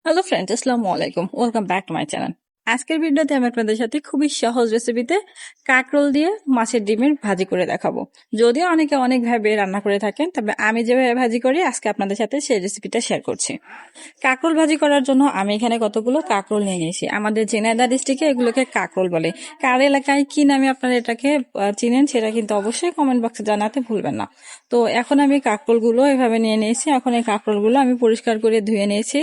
Hello friends, আসসালামু আলাইকুম। Welcome back to my channel. আজকের ভিডিওতে আমি আপনাদের সাথে খুবই সহজ রেসিপিতে কাঁকরোল দিয়ে মাছের ডিমের ভাজি করে দেখাবো। যদিও অনেকে অনেকভাবে রান্না করে থাকেন, তবে আমি যেভাবে ভাজি করি আজকে আপনাদের সাথে সেই রেসিপিটা শেয়ার করছি। কাঁকরোল ভাজি করার জন্য আমি এখানে কতগুলো কাঁকরোল নিয়ে নিয়েছি। আমাদের ঝিনাইদহ ডিস্ট্রিক্টে এগুলোকে কাঁকরোল বলে। কার এলাকায় কি নামে আপনারা এটাকে চিনেন সেটা কিন্তু অবশ্যই কমেন্ট বক্সে জানাতে ভুলবেন না। তো এখন আমি কাঁকরোলগুলো এভাবে নিয়ে নিয়েছি। এখন এই কাঁকরোলগুলো আমি পরিষ্কার করে ধুয়ে নিয়েছি।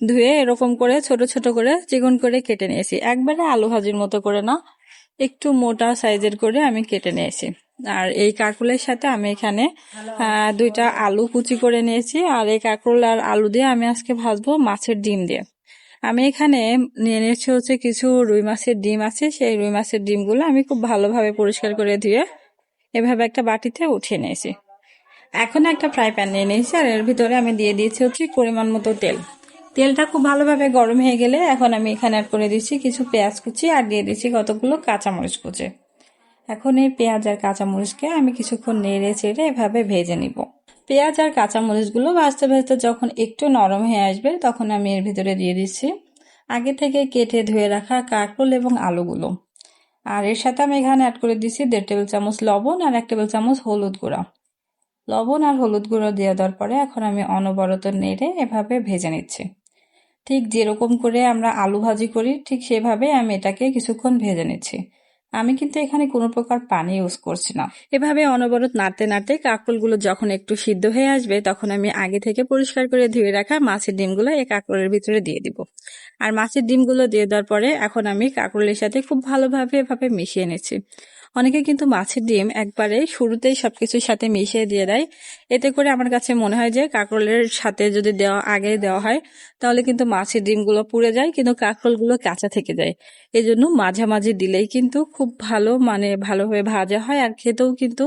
ধুয়ে এরকম করে ছোট ছোট করে চিকন করে কেটে নিয়েছি। একবারে আলু ভাজির মতো করে না, একটু মোটা সাইজের করে আমি কেটে নিয়েছি। আর এই কাঁকরোলের সাথে আমি এখানে দুইটা আলু কুচি করে নিয়েছি। আর এই কাঁকরোল আর আলু দিয়ে আমি আজকে ভাজবো মাছের ডিম দিয়ে। আমি এখানে নিয়ে নিয়েছি হচ্ছে কিছু রুই মাছের ডিম আছে। সেই রুই মাছের ডিমগুলো আমি খুব ভালোভাবে পরিষ্কার করে ধুয়ে এভাবে একটা বাটিতে উঠিয়ে নিয়েছি। এখন একটা ফ্রাই প্যান নিয়ে নিয়েছি, আর এর ভিতরে আমি দিয়ে দিয়েছি হচ্ছে পরিমাণ মতো তেল। তেলটা খুব ভালোভাবে গরম হয়ে গেলে এখন আমি এখানে অ্যাড করে দিচ্ছি কিছু পেঁয়াজ কুচি, আর দিয়ে দিচ্ছি কতগুলো কাঁচামরিচ কুচি। এখন এই পেঁয়াজ আর কাঁচামরিচকে আমি কিছুক্ষণ নেড়ে চেড়ে এভাবে ভেজে নিব। পেঁয়াজ আর কাঁচামরিচগুলো ভাজতে ভাজতে যখন একটু নরম হয়ে আসবে তখন আমি এর ভিতরে দিয়ে দিচ্ছি আগে থেকে কেটে ধুয়ে রাখা কাঁকরোল এবং আলুগুলো। আর এর সাথে আমি এখানে অ্যাড করে দিচ্ছি 1.5 টেবিল চামচ লবণ আর 1 টেবিল চামচ হলুদ গুঁড়া। লবণ আর হলুদ গুঁড়ো দিয়ে দেওয়ার পরে এখন আমি অনবরত নেড়ে এভাবে ভেজে নিচ্ছি। ঠিক যেরকম করে আমরা আলু ভাজি করি ঠিক সেভাবে আমি এটাকে কিছুক্ষণ ভেজে নিচ্ছি। আমি কিন্তু এখানে কোনো প্রকার পানি ইউজ করছি না। এভাবে অনবরত নাড়তে নাড়তে কাঁকরোলগুলো যখন একটু সিদ্ধ হয়ে আসবে তখন আমি আগে থেকে পরিষ্কার করে ধুয়ে রাখা মাছের ডিমগুলো এই কাঁকরোলের ভিতরে দিয়ে দিব। আর মাছের ডিমগুলো দিয়ে দেওয়ার পরে এখন আমি কাঁকরোলের সাথে খুব ভালোভাবে এভাবে মিশিয়ে নিচ্ছি। অনেকে কিন্তু মাছের ডিম একবারে শুরুতেই সবকিছুর সাথে মিশিয়ে দিয়ে দেয়। এতে করে আমার কাছে মনে হয় যে কাঁকরোলের সাথে যদি আগে দেওয়া হয় তাহলে কিন্তু মাছের ডিমগুলো পুড়ে যায়, কিন্তু কাঁকরোলগুলো কাঁচা থেকে যায়। এই জন্য মাঝামাঝি দিলেই কিন্তু খুব ভালোভাবে ভাজা হয়, আর খেতেও কিন্তু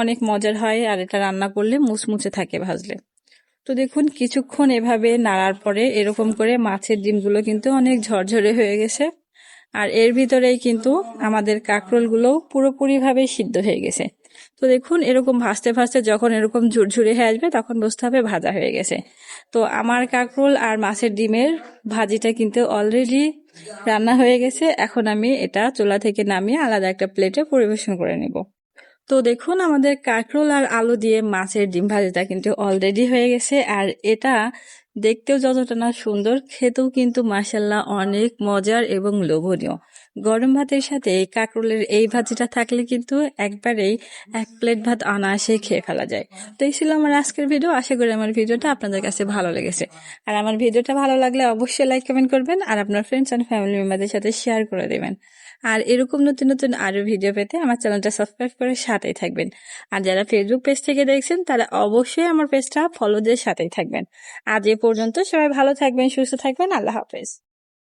অনেক মজার হয়। আর এটা রান্না করলে মুচমুচে থাকে ভাজলে। তো দেখুন কিছুক্ষণ এভাবে নাড়ার পরে এরকম করে মাছের ডিমগুলো কিন্তু অনেক ঝরঝরে হয়ে গেছে। আর এর ভিতরেই কিন্তু আমাদের কাঁকরোলগুলো পুরোপুরিভাবে সিদ্ধ হয়ে গেছে। তো দেখুন এরকম ভাজতে ভাজতে যখন এরকম ঝুরঝুরে হয়ে আসবে তখন বুঝতে হবে ভাজা হয়ে গেছে। তো আমার কাঁকরোল আর মাছের ডিমের ভাজিটা কিন্তু অলরেডি রান্না হয়ে গেছে। এখন আমি এটা চুলা থেকে নামিয়ে আলাদা একটা প্লেটে পরিবেশন করে নেব। তো দেখুন আমাদের কাঁকরোল আর আলু দিয়ে মাছের ডিম ভাজিটা কিন্তু অলরেডি হয়ে গেছে। আর এটা দেখতেও যতটা না সুন্দর, খেতেও কিন্তু মাশাল্লাহ অনেক মজার এবং লোভনীয়। গরম ভাতের সাথে এই কাঁকরোলের এই ভাজিটা থাকলে কিন্তু একবারেই 1 প্লেট ভাত অনায়াসে খেয়ে ফেলা যায়। তো এই ছিল আমার আজকের ভিডিও। আশা করি আমার ভিডিওটা আপনাদের কাছে ভালো লেগেছে। আর আমার ভিডিওটা ভালো লাগলে অবশ্যই লাইক কমেন্ট করবেন, আর আপনার ফ্রেন্ডস অ্যান্ড ফ্যামিলি মেম্বারদের সাথে শেয়ার করে দেবেন। আর এরকম নতুন নতুন আরো ভিডিও পেতে আমার চ্যানেলটা সাবস্ক্রাইব করে সাথেই থাকবেন। আর যারা ফেসবুক পেজ থেকে দেখছেন তারা অবশ্যই আমার পেজটা ফলো দিয়ে সাথেই থাকবেন। আজ এ পর্যন্ত, সবাই ভালো থাকবেন, সুস্থ থাকবেন। আল্লাহ হাফেজ।